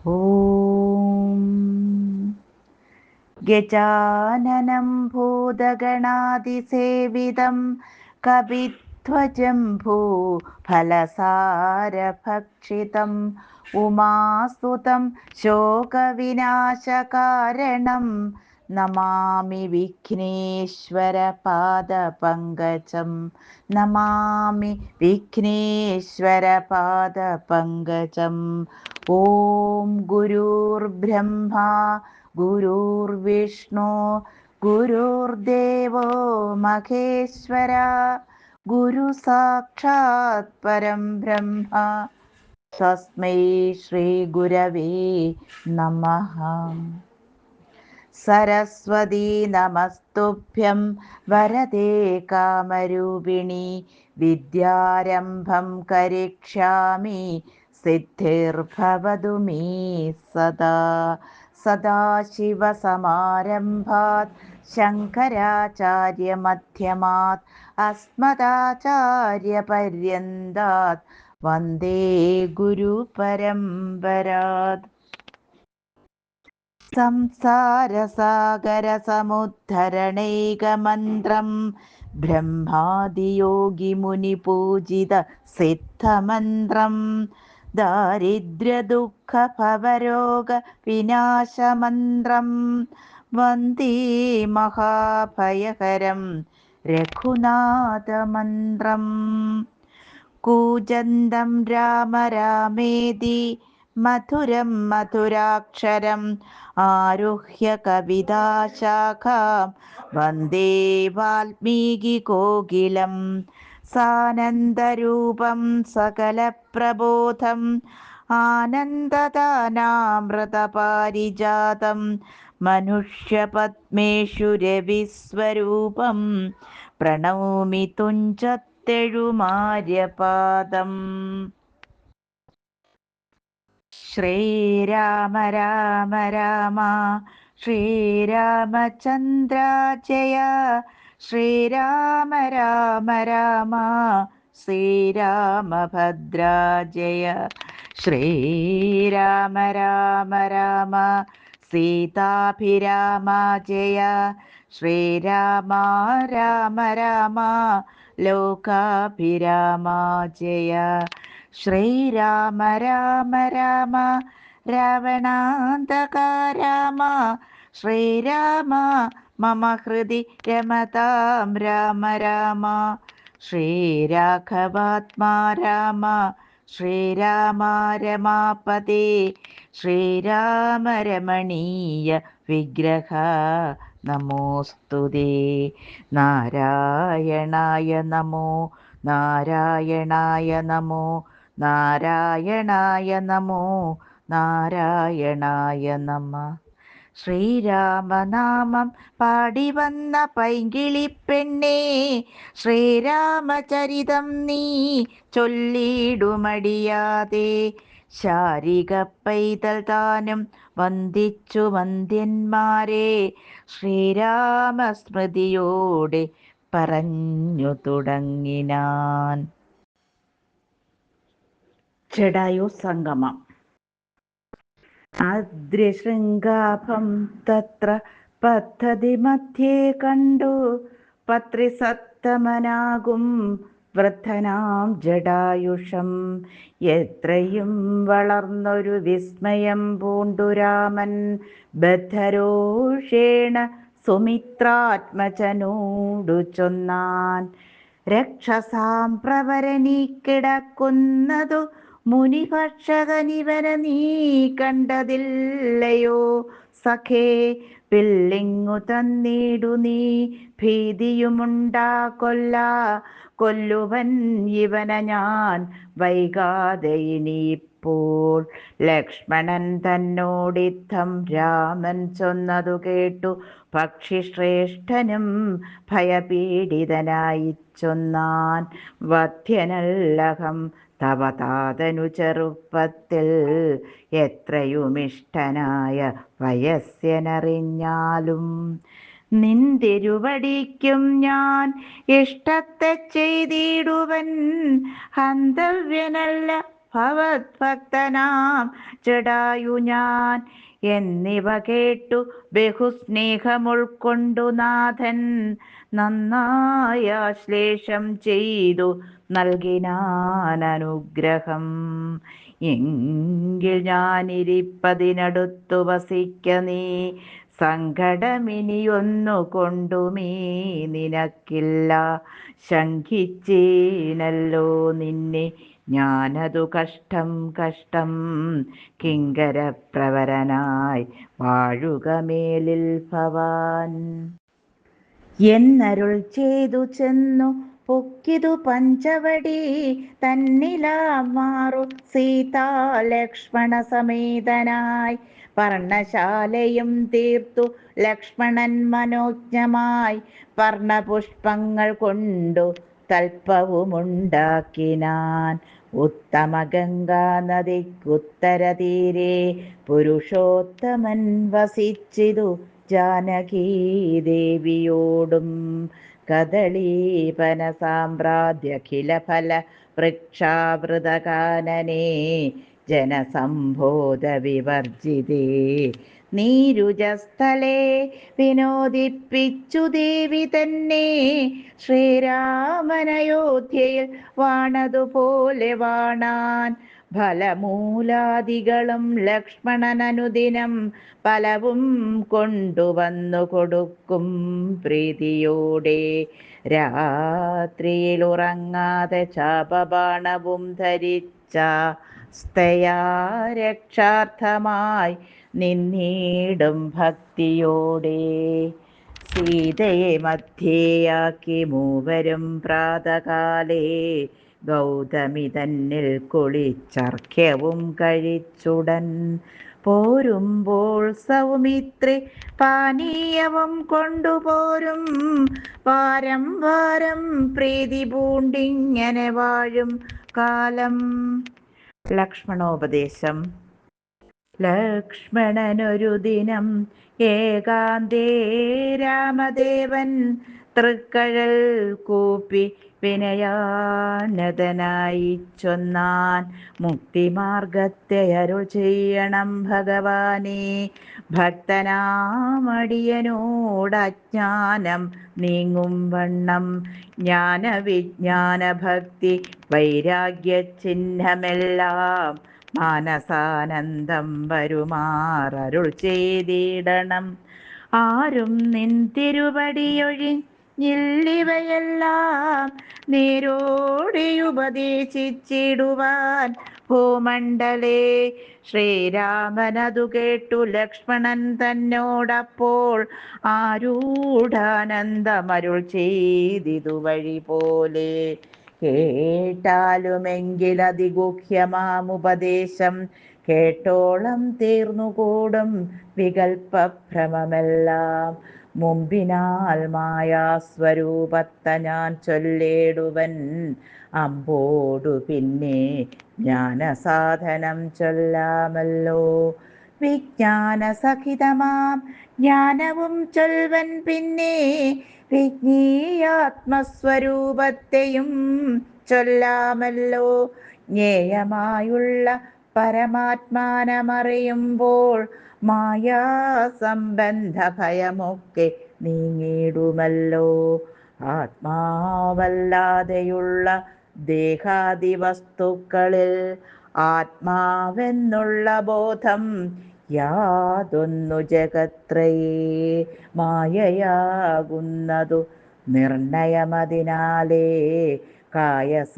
ഓം ഗജാനനം ഭൂതഗണാതിസേവിതം കപിധ്വജം ഭൂഫലസാരഭക്ഷിതം ഉമാസുതം ശോകവിനാശകാരണം നമാമി വിഘ്നേശ്വരപാദപങ്കജം. നമാമി വിഘ്നേശ്വരപാദപങ്കജം. ഓം ഗുരുർബ്രഹ്മ ഗുരുർവിഷ്ണു ഗുരുർദേവോ മഹേശ്വര ഗുരു സാക്ഷാത് പരം ബ്രഹ്മ തസ്മൈ ശ്രീ ഗുരവേ നമഃ. സരസ്വതീ നമസ്തുഭ്യം വരദേ കാമരൂപിണി വിദ്യാരംഭം കരിഷ്യാമി സിദ്ധിർഭവതു മേ സദാ. സദാശിവസമാരംഭാത് ശങ്കരാചാര്യമധ്യമാത് അസ്മദാചാര്യപര്യന്താത് വന്ദേ ഗുരുപരമ്പരാത്. സംസാരസാഗരസമുദ്ധരണൈകമന്ത്രം ബ്രഹ്മാദിയോഗിമുനിപൂജിത സിദ്ധമന്ത്രം ദാരിദ്ര്യദുഃഖഭവരോഗവിനാശമന്ത്രം വന്ദേ മഹാഭയഹരം രഘുനാഥമന്ത്രം. കൂജന്തം രാമ രാമേതി മധുരം മധുരാക്ഷരം ആരുഹ്യ കവിതാശാഖാം വന്ദേ വാൽമീകികോകിലം. സാനന്ദരൂപം സകലപ്രബോധം ആനന്ദദാനാമൃതപാരിജാതം മനുഷ്യപത്മേഷു രവിസ്വരൂപം പ്രണൗമി തുഞ്ചത്തെഴുമാര്യപാദം. ശ്രീരാമ രാമ രാമ ശ്രീരാമചന്ദ്ര ജയ. ശ്രീരാമ രാമ രാമ ശ്രീരാമഭദ്ര ജയ. ശ്രീരാമ രാമ രാമ സീതാഭിരാമ ജയ. ശ്രീരാമ രാമ രാമ ലോകാഭിരാമ ജയ. ശ്രീരാമ രാമ രാമ രാവണാന്തക രാമ. ശ്രീരാമ മമ ഹൃദി രമതാം രാമ രാമ. ശ്രീരാഘവാത്മാ രാമ. ശ്രീരാമ രമാപതേ. ശ്രീരാമ രമണീയ വിഗ്രഹ നമോസ്തുതേ. നാരായണായ നമോ നാരായണായ നമോ നാരായണായ നമോ നാരായണായ നമ. ശ്രീരാമനാമം പാടി വന്ന പൈങ്കിളിപ്പെണ്ണേ ശ്രീരാമചരിതം നീ ചൊല്ലിടുമടിയാതെ. ശാരിക പൈതൽ താനും വന്ദിച്ചു വന്ദ്യന്മാരെ ശ്രീരാമസ്മൃതിയോടെ പറഞ്ഞു തുടങ്ങിനാൻ. ജടായു സംഗമം. അദ്രിശൃംഗാഭം തത്ര പദ്ധതി മധ്യേ കണ്ടു പത്രിസത്തമനാകും വൃദ്ധനാം ജടായുഷം. എത്രയും വളർന്നൊരു വിസ്മയം പൂണ്ടു രാമൻ ബദ്ധരോഷേണ സുമിത്രാത്മജനോടു ചൊന്നാൻ. രക്ഷസാം പ്രവരനീ കിടക്കുന്നതു മുനിഭക്ഷകനിവന നീ കണ്ടതില്ലയോ സഖേ. പിള്ളിങ്ങു തന്നിടു നീ ഭീതിയുമുണ്ടാകൊല്ല. കൊല്ലുവൻ ഇവന ഞാൻ വൈകാതെ ഇനിയിപ്പോൾ. ലക്ഷ്മണൻ തന്നോടിത്തം രാമൻ ചൊന്നതു കേട്ടു പക്ഷിശ്രേഷ്ഠനും ഭയപീഡിതനായി ചൊന്നാൻ. വധ്യനല്ലഹം തവ താതനു ചെറുപ്പത്തിൽ എത്രയുമിഷ്ടനായ വയസ്യനറിഞ്ഞാലും. നിന്തിരുവടിക്കും ഞാൻ ഇഷ്ടത്തെ ചെയ്തിടുവൻ ഹന്തവ്യനല്ല ഭവത്ഭക്തനാം ജടായു ഞാൻ എന്നിവ കേട്ടു ബഹുസ്നേഹമുൾക്കൊണ്ടു നാഥൻ നന്നായ ആശ്ലേഷം ചെയ്തു നൽകിനാൻ അനുഗ്രഹം. എങ്കിൽ ഞാനിരിപ്പതിനടുത്തു വസിക്ക നീ സങ്കടമിനിയൊന്നു കൊണ്ടുമീ നിനക്കില്ല. ശങ്കിച്ചേനല്ലോ നിന്നെ ഞാനതു കഷ്ടം കഷ്ടം. കിങ്കരപ്രവരനായി വാഴുക മേലിൽ ഭവാൻ എന്നരുൾ ചെയ്തു ചെന്നു പൊക്കിതു പഞ്ചവടി തന്നിലാമാറു സീതാലക്ഷ്മണ സമേതനായി. പർണശാലയും തീർത്തു ലക്ഷ്മണൻ മനോജ്ഞമായി പർണപുഷ്പങ്ങൾ കൊണ്ടു തൽപ്പവുമുണ്ടാക്കിനാൻ. ഉത്തമ ഗംഗാ നദിക്കുത്തരതീരെ പുരുഷോത്തമൻ വസിച്ചിതു ജാനകീദേവിയോടും. കദളീപന സാമ്രാദ്യഖില ഫല വൃക്ഷാവൃതകാനനേ ജനസംബോധ വിവർജിതേ നീരുജസ്ഥലേ വിനോദിപ്പിച്ചു ദേവി തന്നെ. ശ്രീരാമനയോധ്യയിൽ വാണതുപോലെ വാണാൻ ഫലമൂലാദികളും ലക്ഷ്മണനനുദിനം പലവും കൊണ്ടുവന്നു കൊടുക്കും പ്രീതിയോടെ. രാത്രിയിൽ ഉറങ്ങാതെ ചാപബാണവും ധരിച്ച സ്തയാ രക്ഷാർത്ഥമായി നിന്നീടും ഭക്തിയോടെ. സീതയെ മധ്യേയാക്കി മൂവരും പ്രാതകാലേ ഗൗതമി തന്നിൽ കുളിച്ചർഘ്യവും കഴിച്ചുടൻ പോരുമ്പോൾ സൗമിത്രി പാനീയവും കൊണ്ടുപോരും. വാരം വാരം പ്രീതി പൂണ്ടിങ്ങനെ വാഴും കാലം. ലക്ഷ്മണോപദേശം. ലക്ഷ്മണനൊരു ദിനം ഏകാന്തേ രാമദേവൻ തൃക്കഴൽ കൂപ്പി വിനയാനതനായി ചൊന്നാൻ. മുക്തിമാർഗത്തെ അരുൾ ചെയ്യണം ഭഗവാനേ, ഭക്തനാമടിയനോട് അജ്ഞാനം നീങ്ങും വണ്ണം. ജ്ഞാനവിജ്ഞാന ഭക്തി വൈരാഗ്യ ചിഹ്നമെല്ലാം മാനസാനന്ദം വരുമാറരുൾ ചെയ്തിടണം. ആരും നിൻ തിരുവടിയൊഴിഞ്ഞില്ലിവയെല്ലാം നേരോടെ ഉപദേശിച്ചിടുവാൻ ഭൂമണ്ഡലേ. ശ്രീരാമനതു കേട്ടു ലക്ഷ്മണൻ തന്നോടപ്പോൾ ആരൂഢാനന്ദമരുൾ ചെയ്തിതു വഴി പോലെ. കേട്ടാലുമെങ്കിലതിഗുഹ്യമാമുപദേശം കേട്ടോളം തീർന്നുകൂടും വികൽപ്പഭ്രമമെല്ലാം. മുമ്പിനാൽ മായാസ്വരൂപത്ത ഞാൻ ചൊല്ലേടുവൻ അമ്പോടു പിന്നെ ജ്ഞാനസാധനം ചൊല്ലാമല്ലോ. വിജ്ഞാനസഹിതമാം ജ്ഞാനവും ചൊൽവൻ പിന്നെ വിജ്ഞേയാത്മസ്വരൂപത്തെയും ചൊല്ലാമല്ലോ. ജ്ഞേയമായുള്ള പരമാത്മാനമറിയുമ്പോൾ മായാസംബന്ധ ഭയമൊക്കെ നീങ്ങിടുമല്ലോ. ആത്മാവല്ലാതെയുള്ള ദേഹാദി വസ്തുക്കളിൽ ആത്മാവെന്നുള്ള ബോധം യാതൊന്നു ജഗത്രയേ മായയാകുന്നതു നിർണയമതിനാലേ കായസംബന്ധമാകും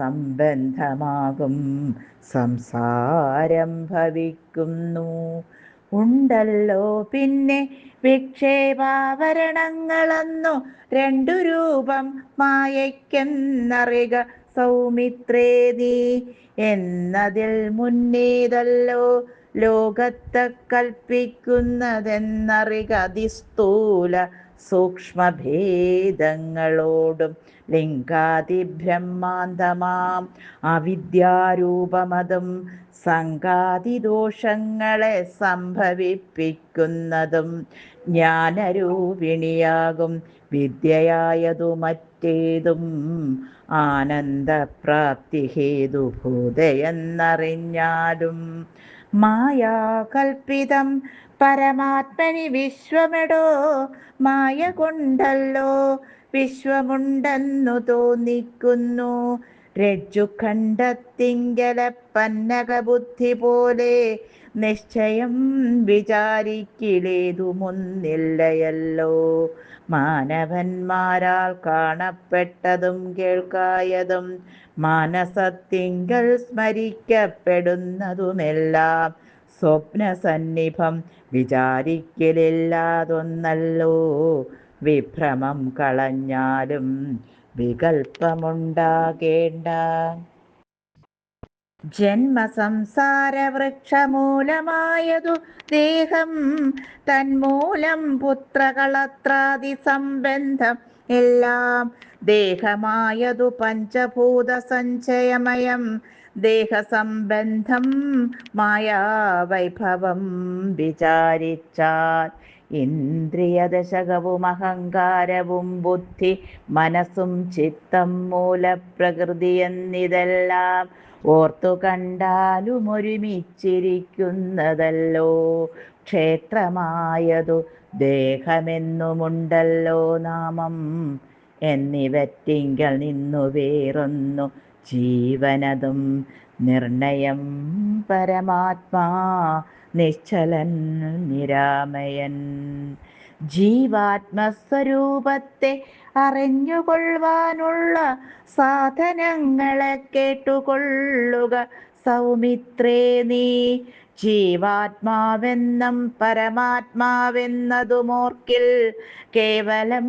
സംസാരം ഭവിക്കുന്നു. ഉണ്ടല്ലോ പിന്നെ വിക്ഷേപാവരണങ്ങളെന്നു രണ്ടു രൂപം മായയ്ക്കെന്നറിക സൗമിത്രേ നീ. എന്നതിൽ മുന്നേതല്ലോ ലോകത്തെ കൽപ്പിക്കുന്നതെന്നറിക അതിസ്ഥൂല സൂക്ഷ്മഭേദങ്ങളോടും. ലിംഗാതിബ്രഹ്മാന്തമാം അവിദ്യാരൂപമതും സംഘാതിദോഷങ്ങളെ സംഭവിപ്പിക്കുന്നതും ജ്ഞാനരൂപിണിയാകും വിദ്യയായതു മറ്റേതും ആനന്ദപ്രാപ്തി ഹേതുഭൂതയെന്നറിഞ്ഞാലും മായാകൽപ്പിതം പരമാത്മനി വിശ്വമെടോ മായ കൊണ്ടല്ലോ വിശ്വമുണ്ടെന്നു തോന്നിക്കുന്നു. രജ്ജുഖണ്ഡത്തിങ്കല പന്നകബുദ്ധി പോലെ നിശ്ചയം വിചാരിക്കിലേതുമൊന്നില്ലയല്ലോ. മാനവന്മാരാൽ കാണപ്പെട്ടതും കേൾക്കായതും മാനസത്തിങ്കൽ സ്മരിക്കപ്പെടുന്നതുമെല്ലാം സ്വപ്നസന്നിഭം വിചാരിക്കലില്ലാതൊന്നല്ലോ. വിഭ്രമം കളഞ്ഞാലും വികൽപ്പമുണ്ടാകേണ്ട. ജന്മസംസാരവൃക്ഷമൂലമായതു ദേഹം തന്മൂലം പുത്രകളത്രാദി സംബന്ധം എല്ലാം ദേഹമായതു പഞ്ചഭൂത സഞ്ചയമയം ദേഹസംബന്ധം മായാവൈഭവം വിചാരിച്ചാൽ ഇന്ദ്രിയദശകവും അഹങ്കാരവും ബുദ്ധി മനസ്സും ചിത്തം മൂലപ്രകൃതി എന്നിതെല്ലാം ഓർത്തു കണ്ടാലും ഒരുമിച്ചിരിക്കുന്നതല്ലോ. ക്ഷേത്രമായതു ദേഹമെന്നുമുണ്ടല്ലോ നാമം എന്നിവറ്റിങ്കൽ നിന്നു വേറൊന്നു ജീവനതും നിർണയം പരമാത്മാ നിശ്ചലൻ നിരാമയൻ. ജീവാത്മസ്വരൂപത്തെ അറിഞ്ഞുകൊള്ളുവാനുള്ള സാധനങ്ങളെ കേട്ടുകൊള്ളുക സൗമിത്രേ നീ. ജീവാത്മാവെന്നും പരമാത്മാവെന്നതുമോർക്കിൽ കേവലം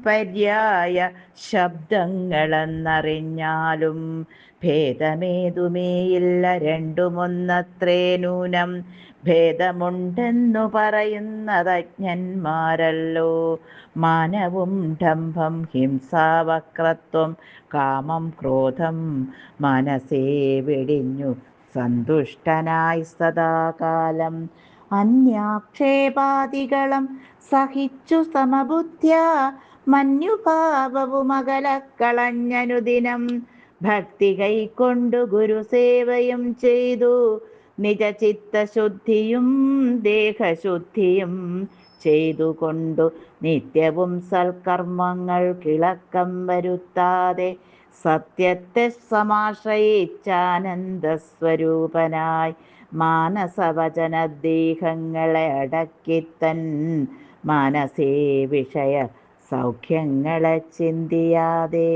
പര്യായ ശബ്ദങ്ങളെന്നറിഞ്ഞാലും ഭേദമേതുമേയില്ല രണ്ടുമൊന്നത്രേ നൂനം. ഭേദമുണ്ടെന്നു പറയുന്നതജ്ഞന്മാരല്ലോ. മാനവും ഡംഭം ഹിംസാവക്രത്വം കാമം ക്രോധം മനസ്സേ വെടിഞ്ഞു സന്തുഷ്ടനായി സദാകാലം അന്യാക്ഷേപാദികളും സഹിച്ചു സമബുദ്ധ്യാ മന്യുഭാവവുമകലക്കളഞ്ഞനുദിനം ഭക്തി കൈക്കൊണ്ടു ഗുരുസേവയും ചെയ്തു നിജചിത്തശുദ്ധിയും ദേഹശുദ്ധിയും ചെയ്തുകൊണ്ടു നിത്യവും സൽക്കർമ്മങ്ങൾ കിളക്കം വരുത്താതെ സത്യത്തെ സമാശ്രയിച്ചാനന്ദസ്വരൂപനായി മാനസവചനദേഹങ്ങളെ അടക്കിത്തൻ മനസ്സേ വിഷയ സൗഖ്യങ്ങളെ ചിന്തിയാതെ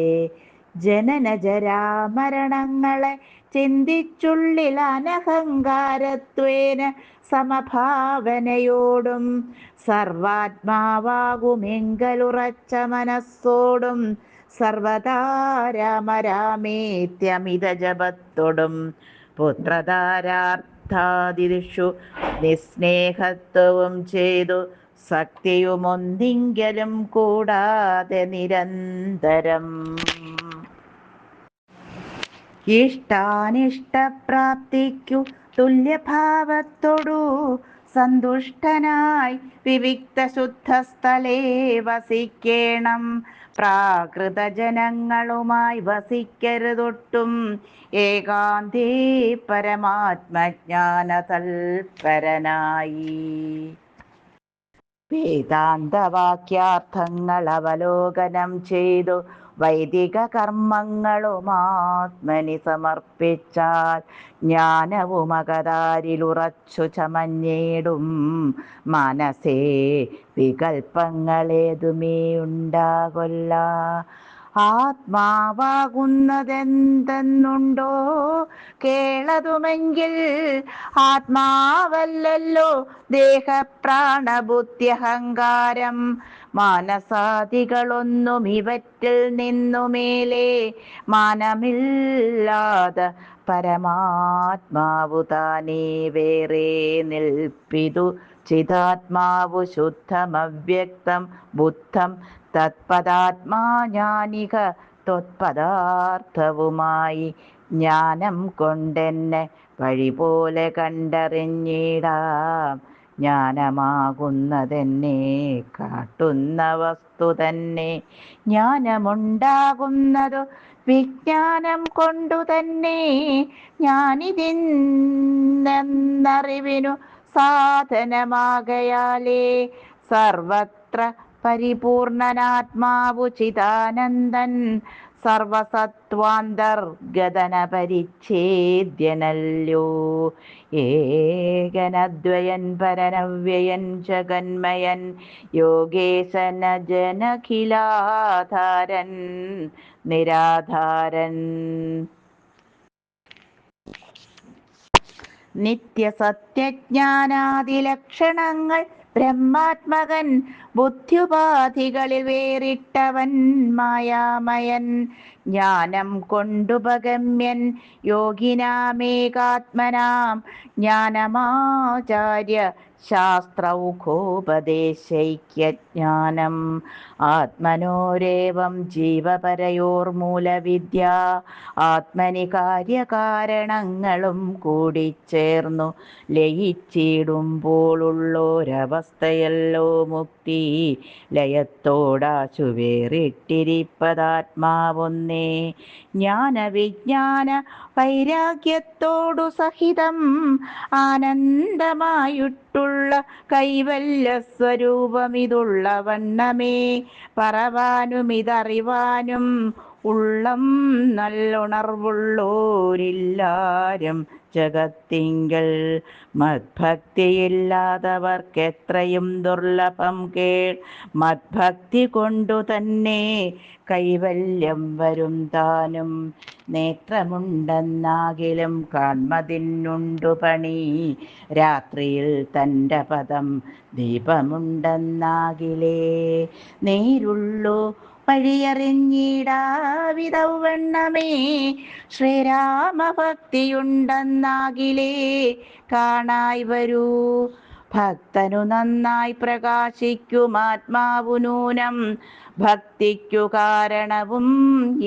ജനനജരാമരണങ്ങളെ ചിന്തിച്ചുള്ളിൽ അനഹങ്കാരത്വേന സമഭാവനയോടും സർവാത്മാവാകുമെങ്കലുറച്ച മനസ്സോടും സർവദാ രാമരാമേത്യമിത ജപത്തോടും പുത്രധാരാർത്ഥാദിഷു നിസ്നേഹത്വവും ചെയ്തു ശക്തിയുമൊന്നിങ്കലും കൂടാതെ നിരന്തരം ഇഷ്ടാനിഷ്ടപ്രാപ്തിക്കു തുല്യഭാവത്തോടു സന്തുഷ്ടനായി വിവിക്ത ശുദ്ധസ്ഥലേ വസിക്കേണം. പ്രാകൃതജനങ്ങളുമായി വസിക്കരുതൊട്ടും. ഏകാന്തേ പരമാത്മജ്ഞാന തൽപരനായി വേദാന്തവാക്യാർത്ഥങ്ങൾ അവലോകനം ചെയ്തു വൈദിക കർമ്മങ്ങളും ആത്മനി സമർപ്പിച്ചാൽ ജ്ഞാനവും അകതാരിലുറച്ചു ചമഞ്ഞേടും മനസ്സേ വികൽപ്പങ്ങളേതുമേ ഉണ്ടാകൊല്ല. ആത്മാവാകുന്നതെന്തെന്നുണ്ടോ കേളതുമെങ്കിൽ ആത്മാവല്ലല്ലോ ദേഹപ്രാണബുദ്ധ്യഹങ്കാരം. മാനസാദികളൊന്നും ഇവറ്റിൽ നിന്നുമേലെ മാനമില്ലാതെ പരമാത്മാവു താനേ വേറെ നിൽപ്പിതു. ചിതാത്മാവു ശുദ്ധമവ്യക്തം ബുദ്ധം തത്പദാത്മാജ്ഞാനിക ത്വത്പദാർത്ഥവുമായി ജ്ഞാനം കൊണ്ടെന്നെ വഴി പോലെ കണ്ടറിഞ്ഞിടാം. ജ്ഞാനമാകുന്നതെന്നെ കാട്ടുന്ന വസ്തു തന്നെ. ജ്ഞാനമുണ്ടാകുന്നതു വിജ്ഞാനം കൊണ്ടു തന്നെ. ഞാനിതിന്നറിവിനു സാധനമാകയാലേ സർവത്ര പരിപൂർണനാത്മാവു ചിദാനന്ദൻ. സർവസത്വാന്തർഗതനപരിച്ഛേദ്യനല്ലോ. ഏകനദ്വയൻ പരനവ്യയൻ ജഗന്മയൻ യോഗേശന ജനഖിലാധാരൻ നിരാധാരൻ. നിത്യസത്യജ്ഞാനാദിലക്ഷണങ്ങൾ ബ്രഹ്മാത്മകൻ. ബുദ്ധ്യുപാധികളിൽ വേറിട്ടവൻ മായാമയൻ. ജ്ഞാനം കൊണ്ടുപഗമ്യൻ യോഗിനാമേകാത്മനാം. ജ്ഞാനമാചാര്യ ശാസ്ത്രൗഘോപദേശൈക്യജ്ഞാനം. ആത്മനോരേവം ജീവപരയോർമൂലവിദ്യ. ആത്മനി കാര്യകാരണങ്ങളും കൂടിച്ചേർന്നു ലയിച്ചിടുമ്പോഴുള്ളൊരവസ്ഥയല്ലോ മുക്തി. ലയത്തോടാശു വേറിട്ടിരിപ്പതാത്മാവൊന്നേ. ജ്ഞാനവിജ്ഞാന വൈരാഗ്യത്തോടു സഹിതം ആനന്ദമായിട്ടുള്ള കൈവല്യസ്വരൂപമിതുള്ള വണ്ണമേ പറവാനുമിതറിവാനും ഉള്ളം നല്ലുണർവുള്ളോരില്ലാരും ജഗത്തിങ്കൽ. മദ്ഭക്തിയില്ലാത്തവർക്കെത്രയും ദുർലഭം കേൾ. മദ്ഭക്തി കൊണ്ടു തന്നെ കൈവല്യം വരും താനും. നേത്രമുണ്ടെന്നാകിലും കാൺമതിനുണ്ടു പണി. രാത്രിയിൽ തൻ്റെ പദം ദീപമുണ്ടെന്നാകിലേ നേരുള്ളു വഴിയറിഞ്ഞിടാവിധവണ്ണമേ. ശ്രീരാമഭക്തിയുണ്ടെന്നാകിലേ കാണായി വരൂ. ഭക്തനു നന്നായി പ്രകാശിക്കുമാത്മാവു നൂനം. ഭക്തിക്കു കാരണവും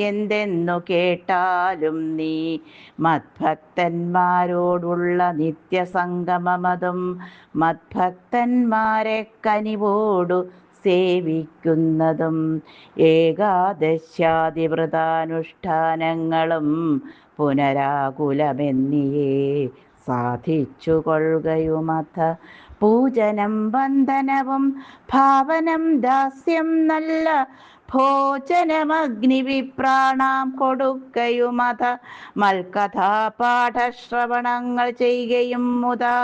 എന്തെന്നു കേട്ടാലും നീ. മദ്ഭക്തന്മാരോടുള്ള നിത്യസംഗമമതും മദ്ഭക്തന്മാരെ കനിവോടു സേവിക്കുന്നതും. ഏകാദശ്യാദിവ്രതാനുഷ്ഠാനങ്ങളും പുനരാകുലമെന്നിയേ സാധിച്ചു കൊള്ളുകയുമഥ. പൂജനം വന്ദനവും ഭാവനം ദാസ്യം നല്ല ഭോജനമഗ്നിവിപ്രാണാം കൊടുക്കയുമഥ. മൽക്കഥാപാഠശ്രവണങ്ങൾ ചെയ്യുകയും മുതാ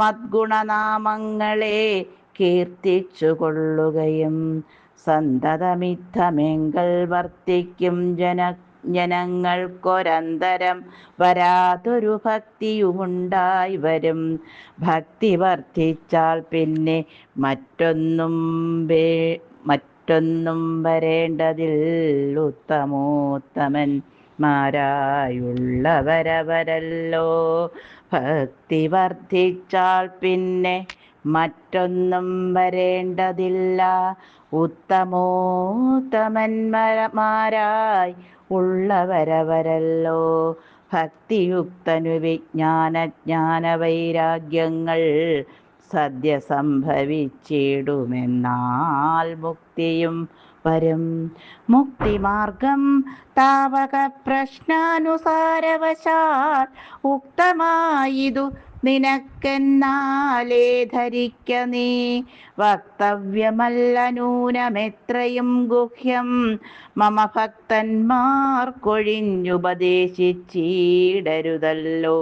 മദ്ഗുണനാമങ്ങളെ കീർത്തിച്ചു കൊള്ളുകയും. സന്തതമിത്തമെങ്കൽ വർത്തിക്കും ജനങ്ങൾക്കൊരന്തരം വരാതൊരു ഭക്തിയുമുണ്ടായി വരും. ഭക്തി വർദ്ധിച്ചാൽ പിന്നെ മറ്റൊന്നും വരേണ്ടതിൽ. ഉത്തമോത്തമന്മാരായുള്ളവരവരല്ലോ. ഭക്തി വർദ്ധിച്ചാൽ പിന്നെ മറ്റൊന്നും വരേണ്ടതില്ല. ഉത്തമോത്തമന്മാരായി ഉള്ളവരവരല്ലോ. ഭക്തിയുക്തനു വിജ്ഞാനജ്ഞാനവൈരാഗ്യങ്ങൾ സദ്യ സംഭവിച്ചിടുമെന്നാൽ മുക്തിയും വരും. മുക്തിമാർഗം താവക പ്രശ്നാനുസാരവശാൽ ഉക്തമായിതു നിനക്കെന്നാലേ ധരിക്ക നീ. വക്തവ്യമല്ല നൂനമെത്രയും ഗുഹ്യം മമ ഭക്തന്മാർക്കൊഴിഞ്ഞുപദേശിച്ചിടരുതല്ലോ.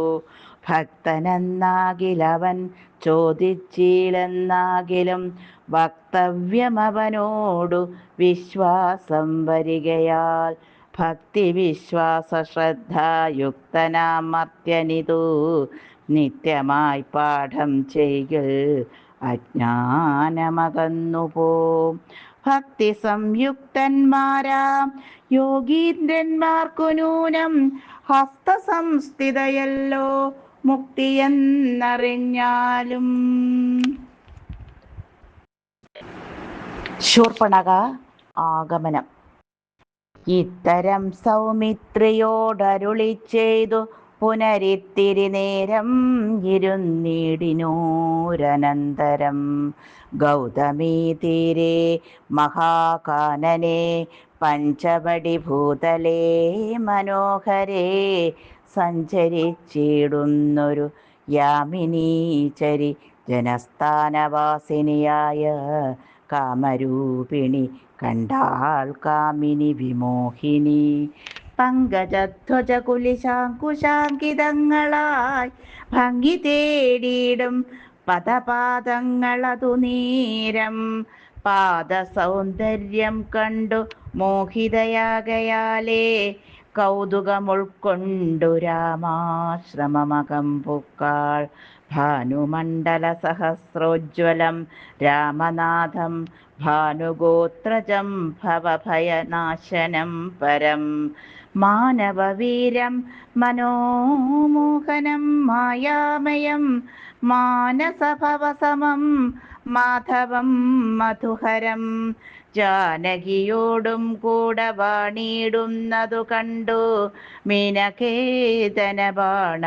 ഭക്തനെന്നാകിലവൻ ചോദിച്ചില്ലെന്നാകിലും വക്തവ്യമവനോടു വിശ്വാസം വരികയാൽ. ഭക്തി വിശ്വാസ ശ്രദ്ധായുക്തനാം മർത്യനിതു നിത്യമായി പാഠം ചെയ്യൽ അജ്ഞാനമകന്നുപോം. ഭക്തി സംയുക്തന്മാരാം യോഗീന്ദ്രന്മാർക്കു നൂനം ഹസ്തസംസ്ഥിതയല്ലോ മുക്തിയെന്നറിഞ്ഞാലും. ശൂർപ്പണഖ ആഗമനം. ഇത്തരം സൗമിത്രിയോടരുളി ചെയ്തു പുനരിത്തിരി നേരം ഇരുന്നിടിനൂരനന്തരം ഗൗതമീ തീരെ മഹാകാനനെ പഞ്ചവടി ഭൂതലേ മനോഹരേ സഞ്ചരിച്ചിടുന്നൊരു യാമിനീചരി ജനസ്ഥാനവാസിനിയായ കാമരൂപിണി കണ്ടാൾ കാമിനി വിമോഹിനി. പങ്കജധ്വജ കുലിശാങ്കുശാങ്കിതങ്ങളായി ഭംഗി തേടിയിടും പദപാദങ്ങളതു നേരം പാദസൗന്ദര്യം കണ്ടു മോഹിതയാകയാലേ കൗതുകമുൾക്കൊണ്ടു രാമാശ്രമമകം പുക്കാൾ. ഭാനുമണ്ഡല സഹസ്രോജ്വലം രാമനാഥം ഭാനുഗോത്രജം ഭവഭയനാശനം പരം മാനവവീരം മനോമോഹനം മായാമയം മാനസഭവസമം മാധവം മധുഹരം. ജാനകിയോടും കൂടെ വാണിടുന്നതു കണ്ടു മീനകേതന ബാണപീഡിതയാളേറ്റം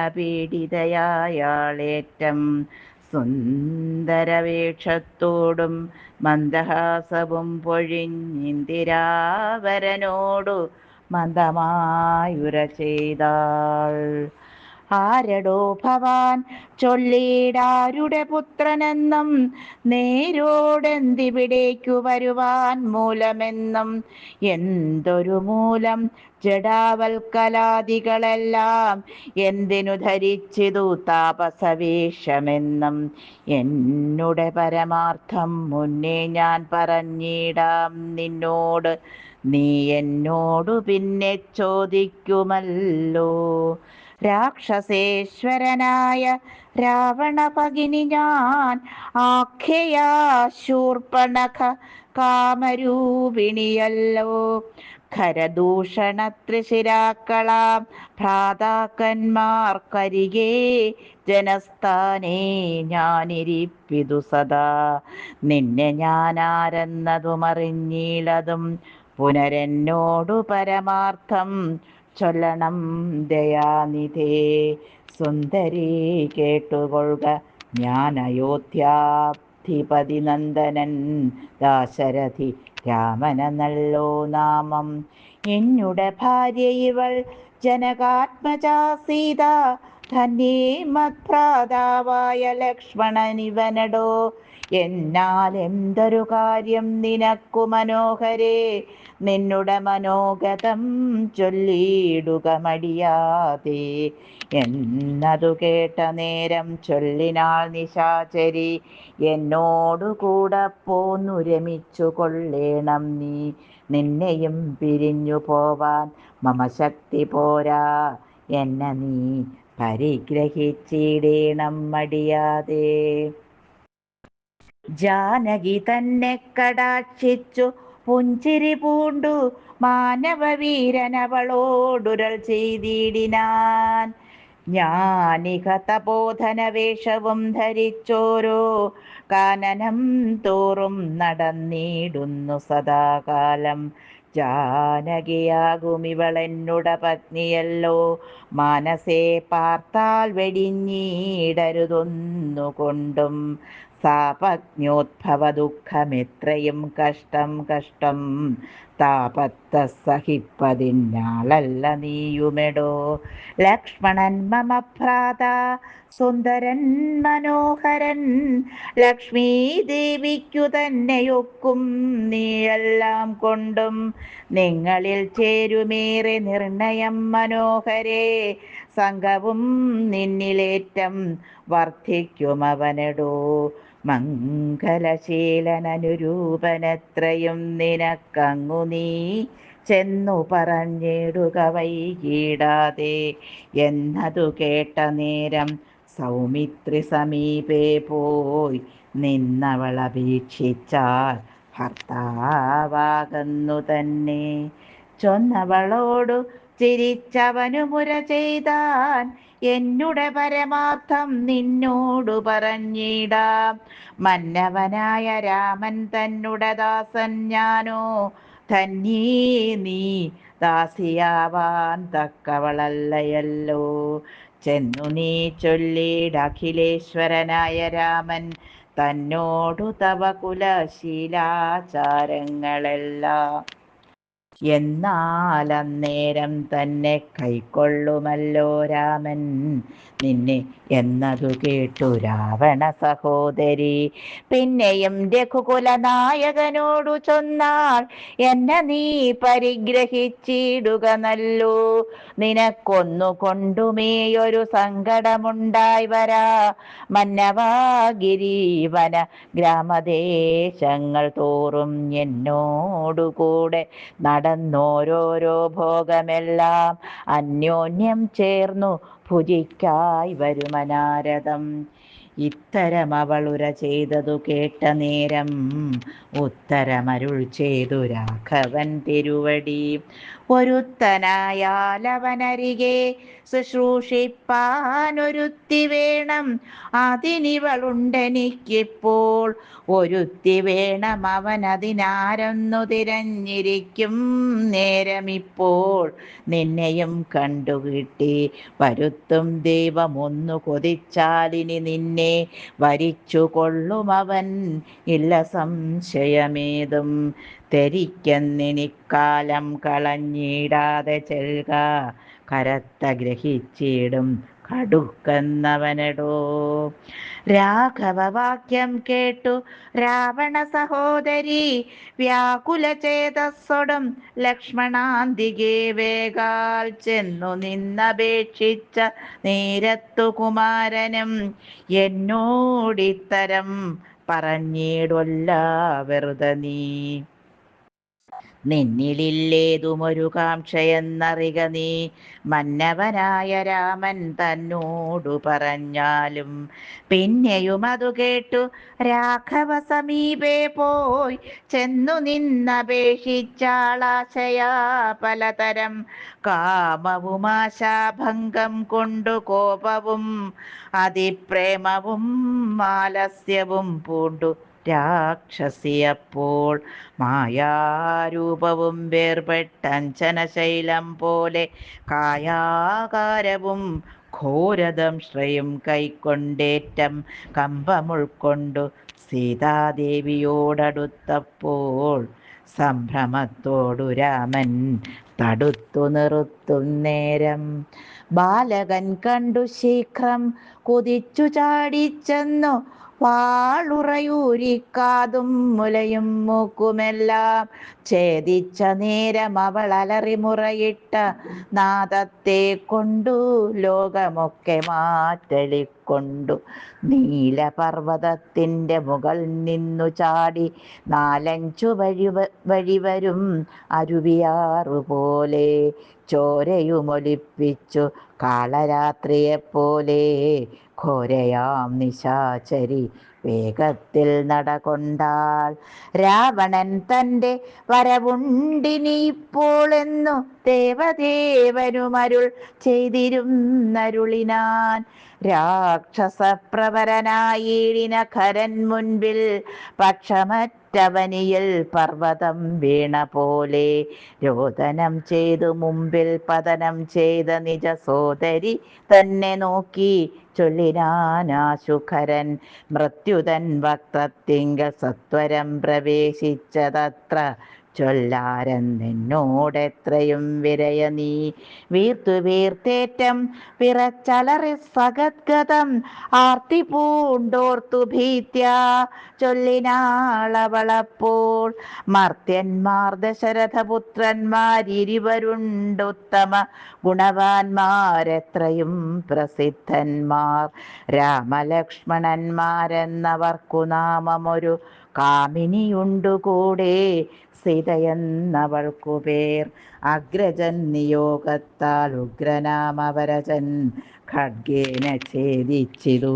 സുന്ദരവേഷത്തോടും മന്ദഹാസവും പൊഴിഞ്ഞിന്ദിരാവരനോടു മന്ദമായുര ചെയ്താൾ. ആരടോ ഭവാൻ ചൊല്ലിടാരുടെ പുത്രനെന്നും നേരോടെന്തിവിടേക്കു വരുവാൻ മൂലമെന്നും എന്തൊരു മൂലം ജഡാവൽക്കലാദികളെല്ലാം എന്തിനു ധരിച്ചിതു താപസവേഷമെന്നും എന്നുടെ പരമാർത്ഥം മുന്നേ ഞാൻ പറഞ്ഞിടാം നിന്നോട്. നീ എന്നോടു പിന്നെ ചോദിക്കുമല്ലോ. രാക്ഷസേശ്വരനായ രാവണ ഭഗിനി ഞാൻ ആഖ്യയാ ശൂർപ്പണഖ കാമരൂപിണിയല്ലോ. ഖരദൂഷണത്രിശിരാക്കളാം ഭ്രാതാക്കന്മാർക്കരികെ ജനസ്ഥാനേ ഞാനിരിപ്പിതു സദാ. നിന്നെ ഞാനാരെന്നതുമറിഞ്ഞിടതും പുനരെന്നോടു പരമാർത്ഥം ചൊല്ലണം ദയാനിധേ. സുന്ദരി കേട്ടുകൊള്ളുക, ഞാൻ അയോധ്യാധിപതി നന്ദനൻ ദാശരഥി രാമനെന്നല്ലോ നാമം. എന്നുടെ ഭാര്യ ഇവൾ ജനകാത്മജാ സീത. ധന്യേ മത്ഭ്രാതാവായ ലക്ഷ്മണനിവനടോ. എന്നാൽ എന്തൊരു കാര്യം നിനക്കു മനോഹരേ, നിന്നുടെ മനോഗതം ചൊല്ലിയിടുക മടിയാതെ. എന്നതു കേട്ട നേരം ചൊല്ലിനാൾ നിശാചരി, എന്നോടു കൂടെ പോന്നു രമിച്ചു കൊള്ളേണം നീ. നിന്നെയും പിരിഞ്ഞു പോവാൻ മമ ശക്തി പോരാ. എന്നെ നീ പരിഗ്രഹിച്ചിടേണം മടിയാതെ. ജാനകി തന്നെ കടാക്ഷിച്ചു പുഞ്ചിരി പൂണ്ടു മാനവവീരനവളോടുരൽ ചെയ്തിടിനാൻ. ഞാനിക തപോധന വേഷവും ധരിച്ചോരോ കാനനം തോറും നടന്നിടുന്നു സദാകാലം. ജാനകിയാകുമിവളെന്നുട പത്നിയല്ലോ. മാനസേ പാർത്താൽ വെടിഞ്ഞിടരുതൊന്നുകൊണ്ടും. സാപജ്ഞോദ്ഭവ ദുഃഖമെത്രയും കഷ്ടം കഷ്ടം. താപത്ത സഹിപ്പതിനാളല്ല നീയുമെടോ. ലക്ഷ്മണൻ മമ ഭ്രാത സുന്ദരൻ മനോഹരൻ. ലക്ഷ്മീ ദേവിക്കു തന്നെയൊക്കും നീയെല്ലാം കൊണ്ടും. നിങ്ങളിൽ ചേരുമേറെ നിർണയം മനോഹരേ. സംഘവും നിന്നിലേറ്റം വർദ്ധിക്കുമവനടോ. മംഗലശീലനനുരൂപനെത്രയും നിനക്കങ്ങു നീ ചെന്നു പറഞ്ഞിടുക വൈകിടാതെ. എന്നതു കേട്ട നേരം സൗമിത്രി സമീപേ പോയി നിന്നവളപേക്ഷിച്ചാൽ ഭർത്താവാകുന്നു തന്നെ. ചൊന്നവളോടു ചിരിച്ചവനു മുര ചെയ്താൻ, എന്നുടെ പരമാർത്ഥം നിന്നോടു പറഞ്ഞിടാം. മന്നവനായ രാമൻ തന്നുടെ ദാസൻ ഞാനോ. ധന്യേ നീ ദാസിയാവാൻ തക്കവളല്ലയല്ലോ. ചെന്നു നീ ചൊല്ലിടഖിലേശ്വരനായ രാമൻ തന്നോടു തവ കുലശീലാചാരങ്ങളെല്ലാം. എന്നാൽ അന്നേരം തന്നെ കൈക്കൊള്ളുമല്ലോ രാമൻ നിന്നെ എന്നതു കേട്ടു രാവണ സഹോദരി. പിന്നെയും രഘുകുല നായകനോടു ചൊന്നാൾ, എന്നെ നീ പരിഗ്രഹിച്ചിടുക നല്ലോ. നിനക്കൊന്നു കൊണ്ടുമേയൊരു സങ്കടമുണ്ടായി വരാ. മന്നവാ ഗിരീവന ഗ്രാമദേശങ്ങൾ തോറും എന്നോടുകൂടെ നടന്നോരോരോ ഭോഗമെല്ലാം അന്യോന്യം ചേർന്നു ഭുജിക്കായി വരുമനാരദം. ഇത്തരം അവളുര ചെയ്തതു കേട്ട നേരം ഉത്തരമരുൾ ചെയ്തു രാഘവൻ തിരുവടി. ഒരുത്തനായാലവനരികെ ശുശ്രൂഷിപ്പാനൊരുത്തി വേണം, അതിനിവളുണ്ടെനിക്കിപ്പോൾ. ഒരുത്തി വേണം അവനതിനാരൊന്നു തിരഞ്ഞിരിക്കും നേരമിപ്പോൾ. നിന്നെയും കണ്ടുകിട്ടി വരുത്തും ദൈവമൊന്നു കൊതിച്ചാലിനി നിന്നെ വരിച്ചു കൊള്ളുമവൻ, ഇല്ല സംശയമേതും. തെരിക്കെന്നിനിക്കാലം കളഞ്ഞിടാതെ ചെൽക, കരത്ത ഗ്രഹിച്ചിടും കടുക്കെന്നവനടോ. രാഘവവാക്യം കേട്ടു രാവണ സഹോദരി വ്യാകുല ചേതസ്സൊടും ലക്ഷ്മണാന്തികെ വേഗാൽ ചെന്നു നിന്നപേക്ഷിച്ച നേരത്തു കുമാരനും, എന്നോടിത്തരം പറഞ്ഞിടൊല്ല വെറുതെ നീ. നിന്നിലില്ലേതുമൊരു കാംക്ഷയെന്നറിക നീ. മന്നവനായ രാമൻ തന്നോടു പറഞ്ഞാലും. പിന്നെയും അതു കേട്ടു രാഘവ സമീപേ പോയി ചെന്നു നിന്നപേക്ഷിച്ചാളാശയാ പലതരം. കാമവും ആശാഭംഗം കൊണ്ടു കോപവും അതിപ്രേമവും ആലസ്യവും പൂണ്ടു രാക്ഷസിയപ്പോൾ. മായാരൂപവും വേർപെട്ടഞ്ജനശൈലം പോലെ കായാകാരവും ഘോരദംശ്രയും കൈക്കൊണ്ടേറ്റം കമ്പമുൾക്കൊണ്ടു സീതാദേവിയോടടുത്തപ്പോൾ. സംഭ്രമത്തോടു രാമൻ തടുത്തു നിർത്തും നേരം, ബാലകൻ കണ്ടു ശീഘ്രം കുതിച്ചു ചാടിച്ചെന്നു വാളുറയൂരിക്കാതും മുലയും മൂക്കുമെല്ലാം ഛേദിച്ച നേരം അവൾ അലറിമുറയിട്ട നാദത്തെ കൊണ്ടു ലോകമൊക്കെ മാറ്റലിക്കൊണ്ടു നീലപർവ്വതത്തിൻ്റെ മുകൾ നിന്നു ചാടി നാലഞ്ചു വഴിവരും അരുവിയാറുപോലെ ചോരയുമൊലിപ്പിച്ചു കാളരാത്രിയെപ്പോലെ ഘോരയാം നിശാചരി വേഗത്തിൽ നടകൊണ്ടാൾ. രാവണൻ തൻ്റെ വരവുണ്ടിനിയിപ്പോളെന്നു ദേവദേവനുമരുൾ ചെയ്തിരുന്നരുളിനാൻ. രാക്ഷസപ്രവരനായിടിന ഖരൻ മുൻപിൽ പക്ഷമറ്റവനിയിൽ പർവ്വതം വീണ പോലെ. രോദനം ചെയ്തു മുമ്പിൽ പതനം ചെയ്ത നിജ സോദരി തന്നെ നോക്കി ചൊല്ലിനാനാശുഖരൻ, മൃത്യുതൻ വക്ത്രത്തിങ്കൽ സത്വരം പ്രവേശിച്ചതത്ര ചൊല്ലാരെന്നെന്നോടെത്രയും വിരയ നീ. വീർത്തു വീർത്തേറ്റം വിറച്ചലറി സഗദ്ഗതം ആർത്തി പൂണ്ടോർത്തു ഭീത്യാ ചൊല്ലിനാളവളപ്പോൾ. മർത്യന്മാർ ദശരഥപുത്രന്മാരിരുവരുണ്ടുത്തമ ഗുണവാന്മാരെത്രയും പ്രസിദ്ധന്മാർ. രാമലക്ഷ്മണന്മാരെന്നവർക്കു നാമമൊരു കാമിനിയുണ്ടുകൂടെ സീതയെന്നവൾക്കു പേർ. അഗ്രജൻ നിയോഗത്താൽ ഉഗ്രനാമവരജൻ ഖഡ്ഗേന ഛേദിച്ചിതു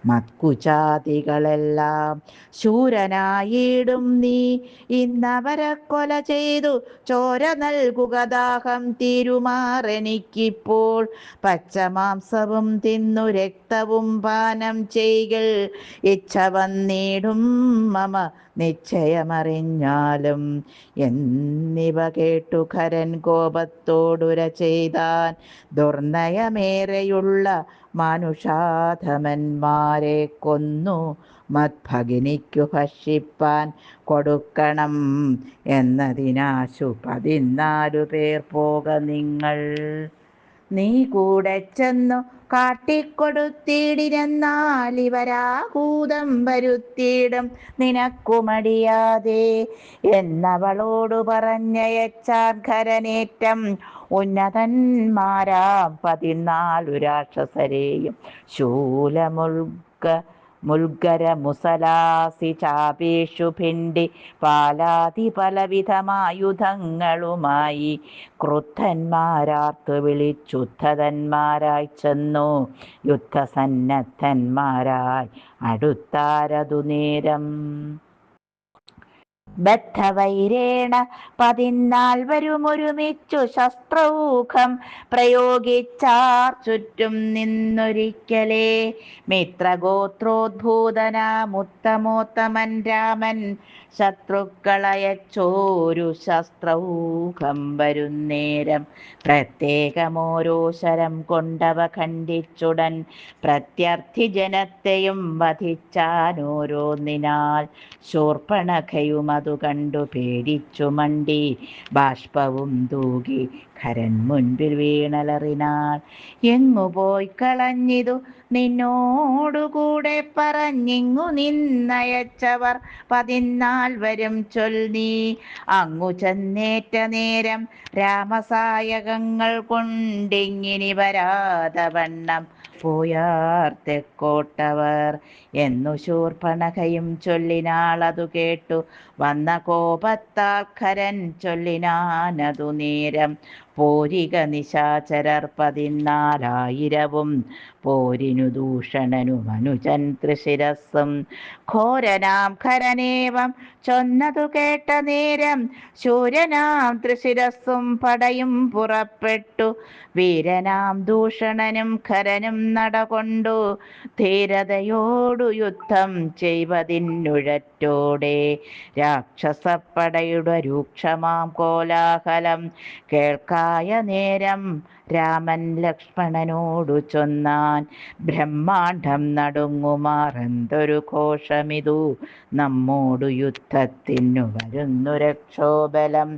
മത്കുചാതികളെല്ലാം. ശൂരനായിടും നീ ഇന്നവരെ കൊല ചെയ്തു ചോര നൽകുക ദാഹം തീരുമാറെനിക്കിപ്പോൾ. പച്ചമാംസവും തിന്നു രക്തവും പാനം ചെയ്കൾ ഇച്ഛ വന്നിടും മമ നിശ്ചയമറിഞ്ഞാലും എന്നിവ കേട്ടു ഖരൻ കോപത്തോടുര ചെയ്താൻ. ദുർനയമേറെയുള്ള മാനുഷാധമന്മാരെ കൊന്നു മദ്ഭഗിനിക്കു ഭക്ഷിപ്പാൻ കൊടുക്കണം എന്നതിനാശു 14 പേർ പോക നിങ്ങൾ. നീ കൂടെ ചെന്നു കാട്ടിക്കൊടുത്തിടിനെന്നാൽ ഇവരാകൂതം വരുത്തിയിടും നിനക്കു മടിയാതെ എന്നവളോടു പറഞ്ഞയച്ചാൻ ഖരനേറ്റം ഉന്നതന്മാരാം 14 രാക്ഷസരെയും. മുൽഗര മുസലാസി ചാപേഷു ഭിണ്ടി പാലാതി പലവിധമായുധങ്ങളുമായി ക്രുദ്ധന്മാരാർത്തു വിളിച്ചുദ്ധതന്മാരായി ചെന്നു യുദ്ധസന്നദ്ധന്മാരായി അടുത്താരതു നേരം. ബദ്ധവൈരേണ 14 ഒരുമിച്ചു ശസ്ത്രൗഖം പ്രയോഗിച്ചാർ ചുറ്റും നിന്നൊരിക്കലേ. മിത്രഗോത്രോദ്ഭൂതനാമുത്തമോത്തമൻ രാമൻ ശത്രുക്കളയച്ചോരു ശസ്ത്രൗഖം വരുന്നേരം. പ്രത്യേകമോരോ ശരം കൊണ്ടവ ഖണ്ഡിച്ചുടൻ പ്രത്യർത്ഥി ജനത്തെയും വധിച്ചാനോരോന്നിനാൽ. ശൂർപ്പണഖയും അതു കണ്ടു പേടിച്ചു മണ്ടി ബാഷ്പവും തൂകി ഖരൻ മുൻപിൽ വീണലറിനാൾ. എങ്ങു പോയി കളഞ്ഞിതു നിന്നോടുകൂടെ പറഞ്ഞിങ്ങു നിന്നയച്ചവർ 14 ചൊൽനീ. അങ്ങു ചെന്നേറ്റ നേരം രാമസായകങ്ങൾ കൊണ്ടിങ്ങിനി വരാതവണ്ണം പോയാർ തെക്കോട്ടവർ എന്നു ശൂർപ്പണഖയും ചൊല്ലിനാളതു കേട്ടു. വന്ന കോപത്താൽ ഖരൻ ചൊല്ലിനാനതു നേരം. പോരിക നിശാചരർ 14,000 പോരിനു ദൂഷണനു മനുജൻ ത്രിശിരസ്സും. ഘോരനാം ഖരനേവം ചൊന്നതു കേട്ട നേരം ശൂരനാം ത്രിശിരസ്സും പടയും പുറപ്പെട്ടു. വീരനാം ദൂഷണനും ഖരനും നടകൊണ്ടു ധീരതയോടു യുദ്ധം ചെയ്വതിന്നുഴറ്റോടെ. രാക്ഷസപ്പടയുടെ രൂക്ഷമാം കോലാഹലം കേൾക്കായ നേരം രാമൻ ലക്ഷ്മണനോടു ചൊന്നാൻ. ബ്രഹ്മാണ്ഡം നടുങ്ങുമാറെന്തൊരു ഘോഷമിതു, നമ്മോടു യുദ്ധത്തിനു വരുന്നു രക്ഷോബലം.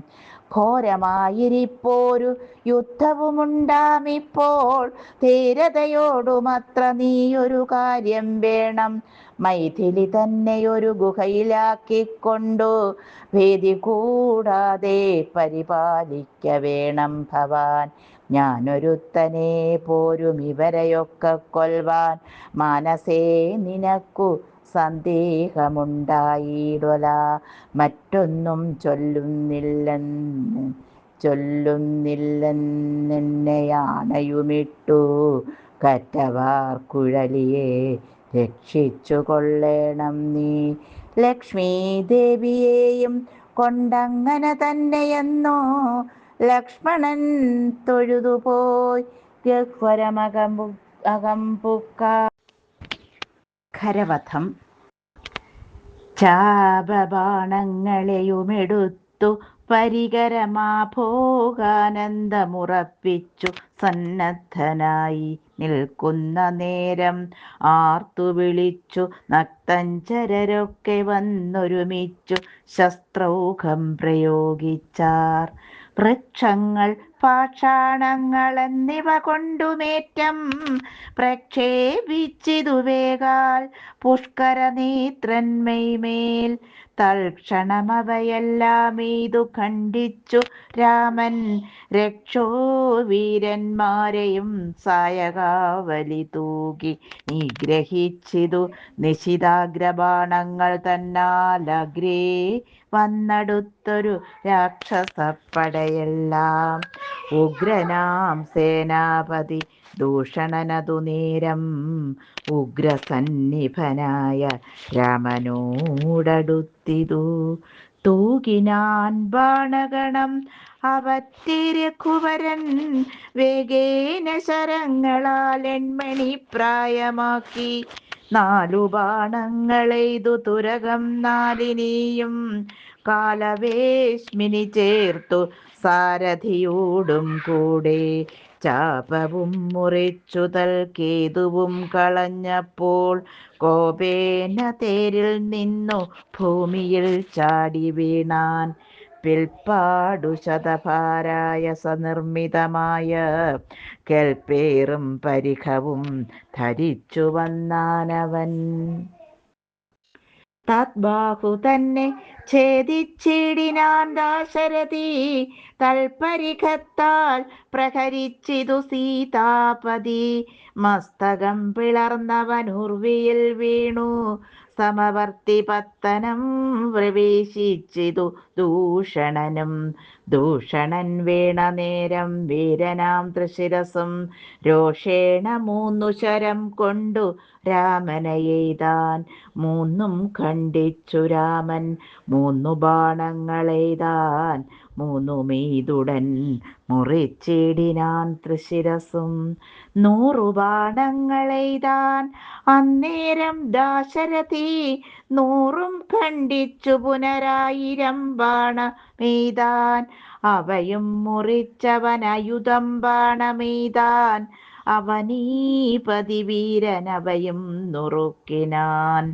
ഘോരമായിരിപ്പോരു യുദ്ധവുമുണ്ടാമിപ്പോൾ, ധീരതയോടുമത്ര നീയൊരു കാര്യം വേണം. മൈഥിലി തന്നെയൊരു ഗുഹയിലാക്കിക്കൊണ്ടു ഭീതി കൂടാതെ പരിപാലിക്ക വേണം ഭവാൻ. ഞാനൊരുത്തനെ പോരും ഇവരെയൊക്കെ കൊൽവാൻ. മാനസേ നിനക്കു സന്ദേഹമുണ്ടായിടൊല. മറ്റൊന്നും ചൊല്ലുന്നില്ലെന്നെയാണയുമിട്ടു കറ്റവാർ കുഴലിയെ രക്ഷിച്ചു കൊള്ളേണം നീ. ലക്ഷ്മീ ദേവിയെയും കൊണ്ടങ്ങനെ തന്നെയെന്നോ ലക്ഷ്മണൻ തൊഴുതുപോയി ഗഹ്വരമകമ്പുക്ക. ഖരവധം. ചാപബാണങ്ങളെയുമെടുത്തു പരികരമാഭോഗാനന്ദമുറപ്പിച്ചു സന്നദ്ധനായി നിൽക്കുന്ന നേരം ആർത്തു വിളിച്ചു നക്തഞ്ചരരൊക്കെ വന്നൊരുമിച്ചു ശസ്ത്രൗഖം പ്രയോഗിച്ചാർ. വൃക്ഷങ്ങൾ പാഷാണങ്ങൾ എന്നിവ കൊണ്ടുമേറ്റം പ്രക്ഷേപിച്ചിതു വേഗാൽ പുഷ്കരനേത്രന്മേൽ. തൽക്ഷണമവയെല്ലാം ഇതു ഖണ്ഡിച്ചു രാമൻ രക്ഷോവീരന്മാരെയും സായകാവലി തൂകി നിഗ്രഹിച്ചിതു. നിശിതാഗ്രബാണങ്ങൾ തന്നാലഗ്രേ വന്നടുത്തൊരു രാക്ഷസപ്പടയെല്ലാം. ഉഗ്രനാം സേനാപതി ദൂഷണനതു നേരം ഉഗ്രസന്നിഭനായ രാമനോടടുത്തിതു. തൂകിനാൻ ബാണഗണം അവറ്റി രഘുവരൻ വേഗേന ശരങ്ങളാൽ എൺമണി പ്രായമാക്കി. നാലു ബാണങ്ങളെയ്തു തുരകം നാലിനിയും കാലവേശ്മിനി ചേർത്തു സാരഥിയോടും കൂടെ ചാപവും മുറിച്ചു തൽക്കേതുവും കളഞ്ഞപ്പോൾ കോപേന തേരിൽ നിന്നു ഭൂമിയിൽ ചാടി വീണാൻ. പിൽപ്പാടു ശതഭാരായ സനിർമ്മിതമായ കെൽപ്പേറും പരിഖവും ധരിച്ചു വന്നാനവൻ. തദ്ബാഹു തന്നെ ഛേദിച്ചിടിനാൻ ദാശരഥി തൽപരിഖത്താൽ പ്രഹരിച്ചിതു സീതാപതി. മസ്തകം പിളർന്നവൻ ഉർവിയിൽ വീണു സമവർത്തി പത്തനം പ്രവേശിച്ചിതു ദൂഷണനും. ദൂഷണൻ വീണ നേരം വീരനാം തൃശിരസും രോഷേണ 3 ശരം കൊണ്ടു രാമനെയ്താൻ. 3ഉം ഖണ്ഡിച്ചു രാമൻ 3 ബാണങ്ങളെയ്താൻ. 3ഉമീതുടൻ മുറിച്ചിടിനാൻ തൃശിരസും. 100 ബാണങ്ങളെയ്താൻ അന്നേരം ദാശരഥി. 100ഉം ഖണ്ഡിച്ചു പുനരായിരം ബാണമെയ്താൻ. അവയും മുറിച്ചവൻ അയുധം ബാണമെയ്താൻ. അവനീപതി വീരനവയും നുറുക്കിനാൻ.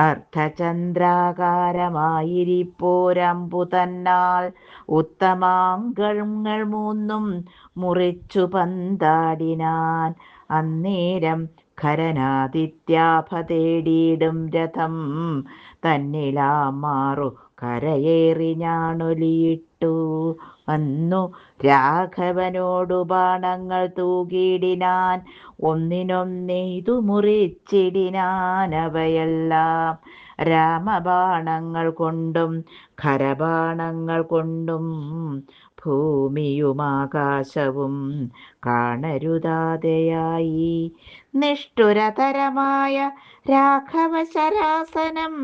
അർദ്ധചന്ദ്രാകാരമായിരിപ്പോരമ്പു തന്നാൽ ഉത്തമാംഗങ്ങൾ 3ഉം മുറിച്ചു പന്താടിനാൻ. അന്നേരം ഖരനാദിത്യാഭ തേടിയിടും രഥം തന്നിലാമാറു കരയേറി ഞാണൊലിയിട്ടു വന്നു. രാഘവനോടു ബാണങ്ങൾ തൂകിയിടിനാൻ. ഒന്നിനൊന്നെയ്തു മുറിച്ചിടിനാൻ അവയെല്ലാം. രാമബാണങ്ങൾ കൊണ്ടും ഖരബാണങ്ങൾ കൊണ്ടും ഭൂമിയുമാകാശവും കാണരുതാതെയായി. നിഷ്ഠുരതരമായ രാഘവശരാസനം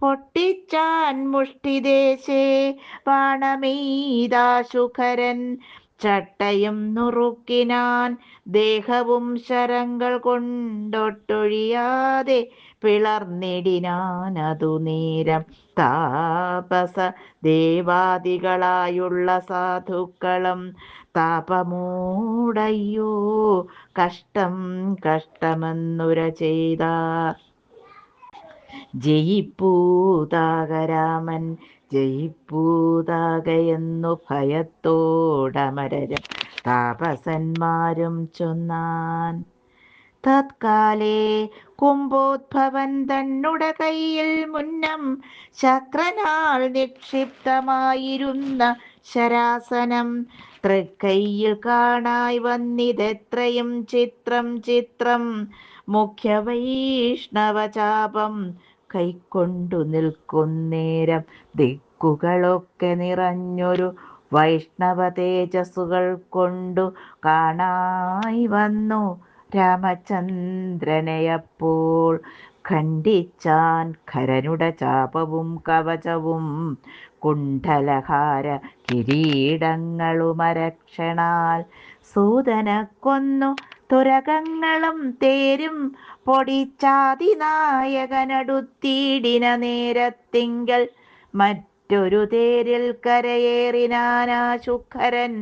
പൊട്ടിച്ചാൻ മുഷ്ടിദേശേ ബാണമെയ്താശുഖരൻ. ചട്ടയും നുറുക്കിനാൻ ദേഹവും ശരങ്ങൾ കൊണ്ടൊട്ടൊഴിയാതെ പിളർന്നിടിനാൻ അതു നേരം. താപസ ദേവാദികളായുള്ള സാധുക്കളും താപമൂടയ്യോ കഷ്ടം കഷ്ടമെന്നുര ചെയ്താർ. ജയിപ്പൂതാകരാമൻ ജയിപ്പൂതാകയെന്നു ഭയത്തോടമരരും താപസന്മാരും ചൊന്നാൻ. തത്കാലേ കുംഭോദ്ഭവൻ തന്നുട കയ്യിൽ മുന്നം ശക്രനാൽ നിക്ഷിപ്തമായിരുന്ന ശരാസനം തൃക്കൈയിൽ കാണായി വന്നിതെത്രയും ചിത്രം ചിത്രം. മുഖ്യവൈഷ്ണവചാപം കൈക്കൊണ്ടു നിൽക്കുന്നേരം ദിക്കുകളൊക്കെ നിറഞ്ഞൊരു വൈഷ്ണവ തേജസ്സുകൾ കൊണ്ടു കാണായി വന്നു രാമചന്ദ്രനെയപ്പോൾ. ഖണ്ഡിച്ചാൻ ഖരനുട ചാപവും കവചവും കുണ്ഡലഹാര കിരീടങ്ങളുമരക്ഷണാൽ. സൂതനെ കൊന്നു തുരകങ്ങളും തേരും പൊടിച്ചാതിനായകനടുത്തിടിന നേരത്തിങ്കൽ മറ്റൊരു തേരിൽ കരയേറിനാനാശുഖരൻ.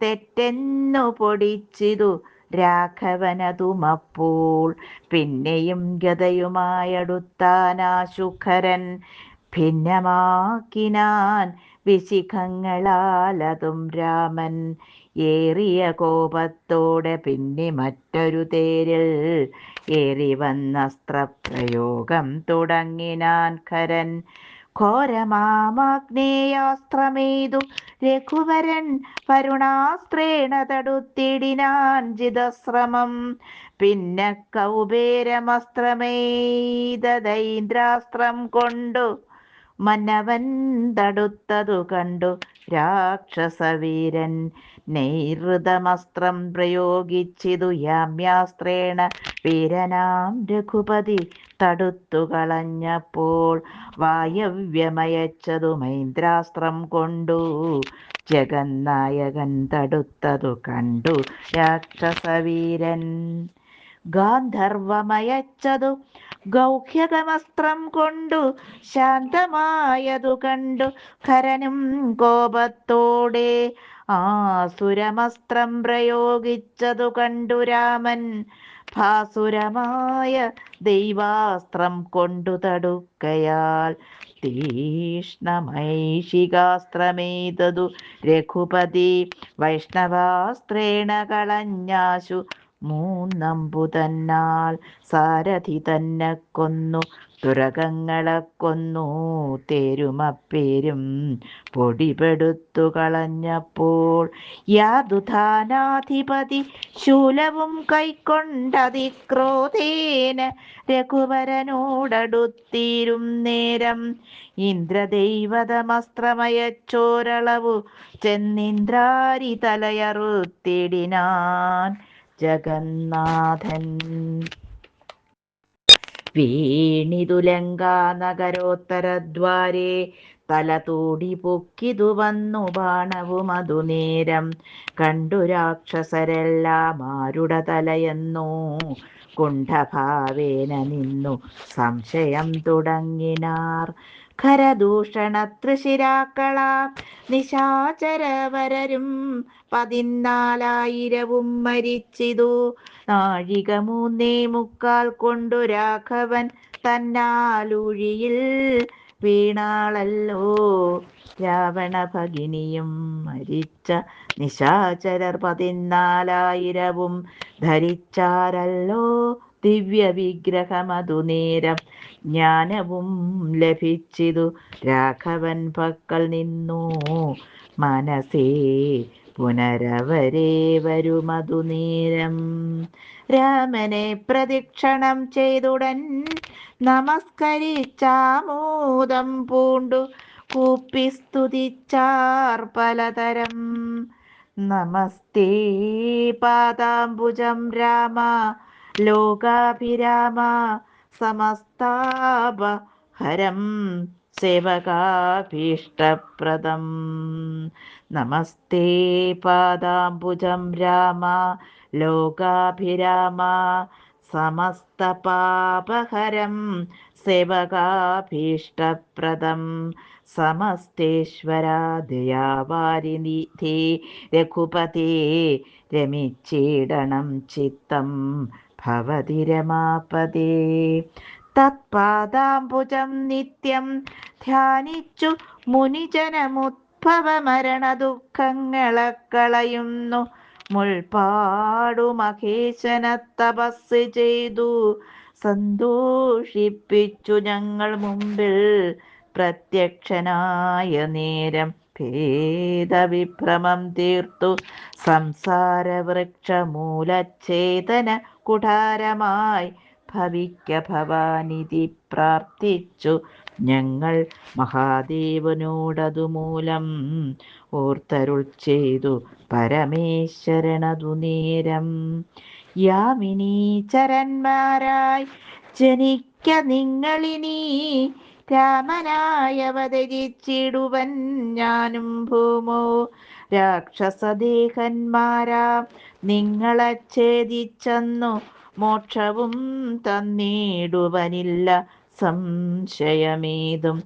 തെറ്റെന്നു പൊടിച്ചിതു രാഘവനതുമപ്പോൾ. പിന്നെയും ഗതയുമായടുത്താനാശുഖരൻ ഭിന്നമാക്കിനാൻ വിശിഖങ്ങളാലതും രാമൻ. ഏറിയ കോപത്തോടെ പിന്നെ മറ്റൊരു തേരിൽ ഏറി വന്നസ്ത്രപ്രയോഗം തുടങ്ങിനാൻ ഖരൻ. ഘോരമാഗ്നേയാസ്ത്രമേതു രഘുവരൻ വരുണാസ്ത്രേണ തടുത്തിടിനാൻ ജിതശ്രമം. പിന്നെ കൗബേരമസ്ത്രമേതൈന്ദ്രാസ്ത്രം കൊണ്ടു മന്നവൻ തടുത്തതു കണ്ടു രാക്ഷസവീരൻ. നൈഋതമസ്ത്രം പ്രയോഗിച്ചിതു യാമ്യാസ്ത്രേണ വീരനാം രഘുപതി തടുത്തു കളഞ്ഞപ്പോൾ. വായവ്യമയച്ചതു മൈന്ദ്രാസ്ത്രം കൊണ്ടു ജഗന്നായകൻ തടുത്തതു കണ്ടു രാക്ഷസവീരൻ. ഗാന്ധർവമയച്ചതു ഗൗഹ്യകമസ്ത്രം കൊണ്ടു ശാന്തമായതു കണ്ടു ഖരനും കോപത്തോടെ ആസുരമസ്ത്രം പ്രയോഗിച്ചതു കണ്ടു രാമൻ ഭാസുരമായ ദൈവാസ്ത്രം കൊണ്ടു തടുക്കയാൽ തീഷ്ണമൈഷികാസ്ത്രമേതതു രഘുപതി വൈഷ്ണവാസ്ത്രേണ കളഞ്ഞാശു മൂന്നമ്പു തന്നാൽ സാരഥി തന്നെ കൊന്നു തുരകങ്ങളെ കൊന്നു തേരുമപ്പേരും പൊടിപെടുത്തു കളഞ്ഞപ്പോൾ യാതുധാനാധിപതി ശൂലവും കൈക്കൊണ്ടതിക്രോധേന രഘുവരനോടടുത്തീരും നേരം ഇന്ദ്രദൈവതമസ്ത്രമയച്ചോരളവു ചെന്നിന്ദ്രാരി തലയറുത്തിടിനാൻ ജഗന്നാഥൻ. വീണിതു ലങ്കാനഗരോത്തരദ്വാരേ തലതൂടി പൊക്കിതു വന്നു ബാണവും അതു നേരം കണ്ടു രാക്ഷസരെല്ലാം ആരുടെ തലയെന്നോ കുണ്ഠഭാവേന നിന്നു സംശയം തുടങ്ങിനാർ. ഖരദൂഷണ തൃശിരാക്കളാം നിശാചരവരരും 14,000 മരിച്ചിതു. നാഴിക 3.75 കൊണ്ടു രാഘവൻ തന്നാലൂഴിയിൽ വീണാളല്ലോ. രാവണ ഭഗിനിയും മരിച്ച നിശാചരർ 14,000 ധരിച്ചാരല്ലോ. ദിവ്യ വിഗ്രഹമതു നേരം ജ്ഞാനവും ലഭിച്ചിതു രാഘവൻ പക്കൽ നിന്നു മനസ്സേ പുനരവരെ വരുമതു നേരം. രാമനെ പ്രദക്ഷിണം ചെയ്തുടൻ നമസ്കരിച്ചാമോദം പൂണ്ടു കൂപ്പി സ്തുതിച്ചാർ പലതരം. നമസ്തേ പാദാംബുജം രാമ ലോകാഭിരാമ സമസ്താപഹരം സേവകാഭീഷ്ടപ്രദം. നമസ്തേ പാദാംബുജം രാമ ലോകാഭിരാമ സമസ്തപാപഹരം സേവകാഭീഷ്ടപ്രദം. സമസ്തേശ്വര ദയാവാരിനിധേ രഘുപതേ രമിച്ചിടണം ചിത്തം ഭവതി രമാപദേ. തത്പാദാംബുജം നിത്യം ധ്യാനിച്ചു മുനിജനമുദ്ഭവമരണ ദുഃഖങ്ങളെ കളയുന്നു. മുൾപാടു മഹേശനെ തപസ് ചെയ്തു സന്തോഷിപ്പിച്ചു ഞങ്ങൾ മുമ്പിൽ പ്രത്യക്ഷനായ നേരം. ഭേദവിഭ്രമം തീർത്തു സംസാരവൃക്ഷമൂലച്ഛേദന കുഠാരമായി ഭവിക്ക ഭവാനിധി പ്രാർത്ഥിച്ചു ഞങ്ങൾ മഹാദേവനോടതുമൂലം ഓർത്തരുൾ ചെയ്തു പരമേശ്വരനതു നേരം. യാമിനീചരന്മാരായി ജനിക്ക നിങ്ങളിനി രാമനായി അവതരിച്ചിടുവൻ ഞാനും ഭൂമോ. രാക്ഷസദേഹന്മാരാം നിങ്ങളെ ഛേദിച്ചെന്നു മോക്ഷവും തന്നിടുവനില്ല സംശയമേതും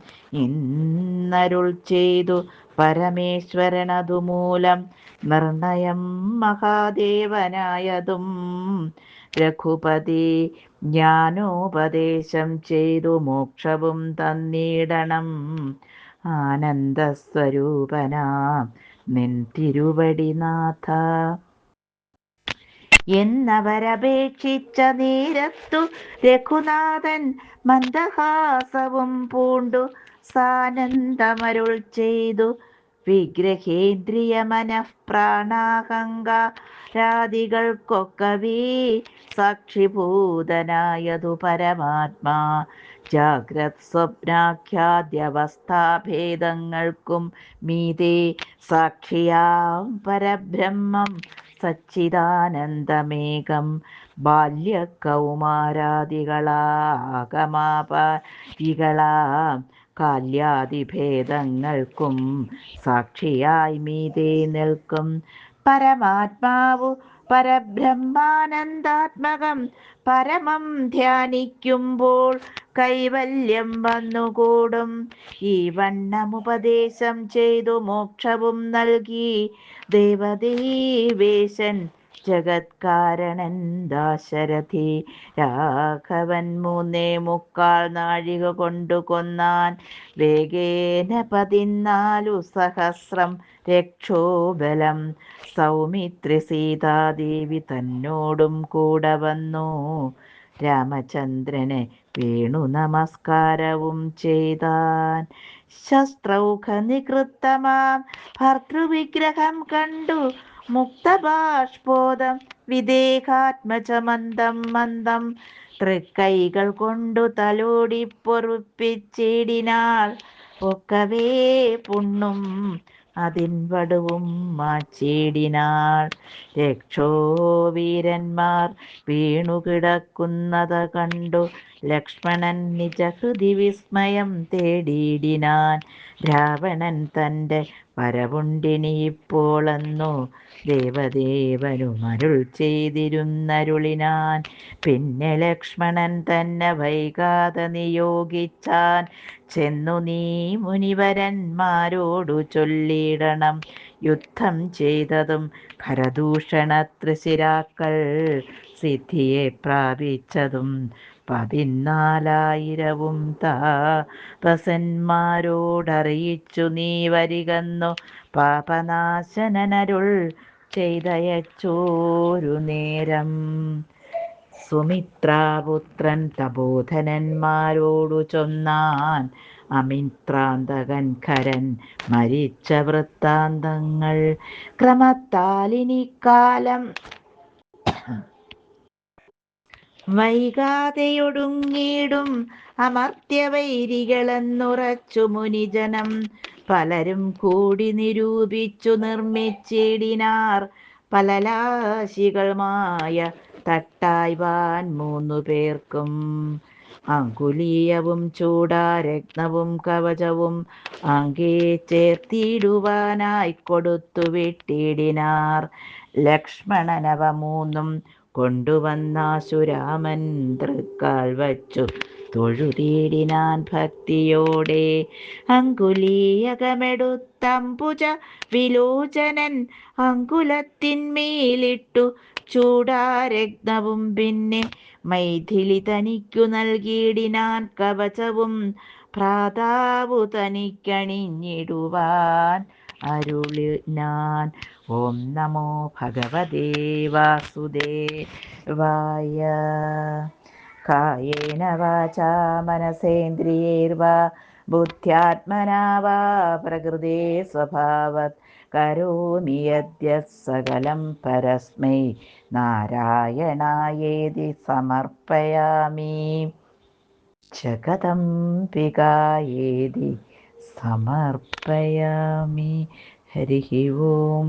ഇന്നരുൾ ചെയ്തു പരമേശ്വരനതുമൂലം നിർണയം മഹാദേവനായതും രഘുപതി. ജ്ഞാനോപദേശം ചെയ്തു മോക്ഷവും തന്നിടണം ആനന്ദസ്വരൂപനാം നിൻ തിരുവടിനാഥ എന്നവരപേക്ഷിച്ച നേരത്തു രഘുനാഥൻ മന്ദഹാസവും പൂണ്ടു സാനന്ദമരുൾ ചെയ്തു. വിഗ്രഹേന്ദ്രിയ മനഃപ്രാണാഹങ്കാരാദികൾക്കൊക്കവേ സാക്ഷിഭൂതനായതു പരമാത്മാ. ജാഗ്രത് സ്വപ്നാഖ്യാദ്യവസ്ഥാഭേദങ്ങൾക്കും മീതേ സാക്ഷിയാം പരബ്രഹ്മം സച്ചിദാനന്ദമേകം. ബാല്യകൗമാരാദികളാഗമാപാരികളാം കാല്യാദിഭേദങ്ങൾക്കും സാക്ഷിയായി മീതേ നിൽക്കും പരമാത്മാവു പരബ്രഹ്മാനന്ദാത്മകം പരമം ധ്യാനിക്കുമ്പോൾ കൈവല്യം വന്നുകൂടും. ഈ വണ്ണമുപദേശം ചെയ്തു മോക്ഷവും നൽകി ദേവദേവേശൻ ജഗത്കാരണൻ ദാശരഥി രാഘവൻ 3.75 നാഴിക കൊണ്ടു കൊന്നാൻ. വേഗേന 14 സഹസ്രം രക്ഷോബലം. സൗമിത്രി സീതാദേവി തന്നോടും കൂടെ വന്നു. രാമചന്ദ്രനെ വേണു നമസ്കാരവും ചെയ്താൻ. ശസ്ത്രൗഘ നികൃത്തമാം ഭർതൃവിഗ്രഹം കണ്ടു മുക്തബാഷ്പോദം വിദേഹാത്മജ മന്ദം മന്ദം തൃക്കൈകൾ കൊണ്ടു തലോടി പൊറുപ്പിച്ചിടിനാൾ. ഒക്കവേ പുണ്ണും അതിൻ വടുവും മാച്ചിടിനാൾ. രക്ഷോവീരന്മാർ വീണുകിടക്കുന്നത് കണ്ടു ലക്ഷ്മണൻ നിജഹൃദി വിസ്മയം തേടിയിടിനാൻ. രാവണൻ തൻ്റെ വരവുണ്ടിനിയിപ്പോളെന്നു ദേവദേവനുമരുൾ ചെയ്തിരുന്നരുളിനാൻ. പിന്നെ ലക്ഷ്മണൻ തന്നെ വൈകാതെ നിയോഗിച്ചാൻ. ചെന്നു നീ മുനിവരന്മാരോടു ചൊല്ലിയിടണം. യുദ്ധം ചെയ്തതും ഖരദൂഷണ ത്രിശിരാക്കൾ സിദ്ധിയെ പ്രാപിച്ചതും 14,000 താപസന്മാരോടറിയിച്ചു നീ വരികന്നു പാപനാശനരുൾ ചെയ്തയച്ചോരു നേരം. സുമിത്രാപുത്രൻ തപോധനന്മാരോടു ചൊന്നാൻ അമിത്രാന്തകൻ ഖരൻ മരിച്ച വൃത്താന്തങ്ങൾ. ക്രമത്താലിനിക്കാലം വൈകാതെയൊടുങ്ങിടും അമർത്യവൈരികളെന്നുറച്ചു മുനിജനം. പലരും കൂടി നിരൂപിച്ചു നിർമ്മിച്ചിടിനാർ പലലാശികളുമായ തട്ടായ്വാൻ 3 പേർക്കും. അങ്കുലീയവും ചൂടാരത്നവും കവചവും അങ്കേ ചേർത്തിടുവാനായി കൊടുത്തു വിട്ടിടിനാർ. ലക്ഷ്മണനവ 3 കൊണ്ടുവന്നാശുരാമൻ തൃക്കാൽ വച്ചു തൊഴുതിടിനാൻ ഭക്തിയോടെ. അങ്കുലീയകമെടുത്തംബുജ വിലോചനൻ അങ്കുലത്തിന്മേലിട്ടു ചൂടാരത്നവും പിന്നെ മൈഥിലി തനിക്കു നൽകിയിടിനാൻ കവചവും ഭ്രാതാവു തനിക്കണിഞ്ഞിടുവാൻ അരുളിനാൻ. ഓം നമോ ഭഗവതേ വാസുദേവായ. കായേന വാചാ മനസേന്ദ്രിയൈർവാ ബുദ്ധ്യാത്മനാ വാ പ്രകൃതേ സ്വഭാവത് കരോമി യദ്യത് സകലം പരസ്മൈ നാരായണായേതി സമർപ്പയാമി. ജഗദംബികായേതി സമർപ്പയാമി. ഹരി ഓം.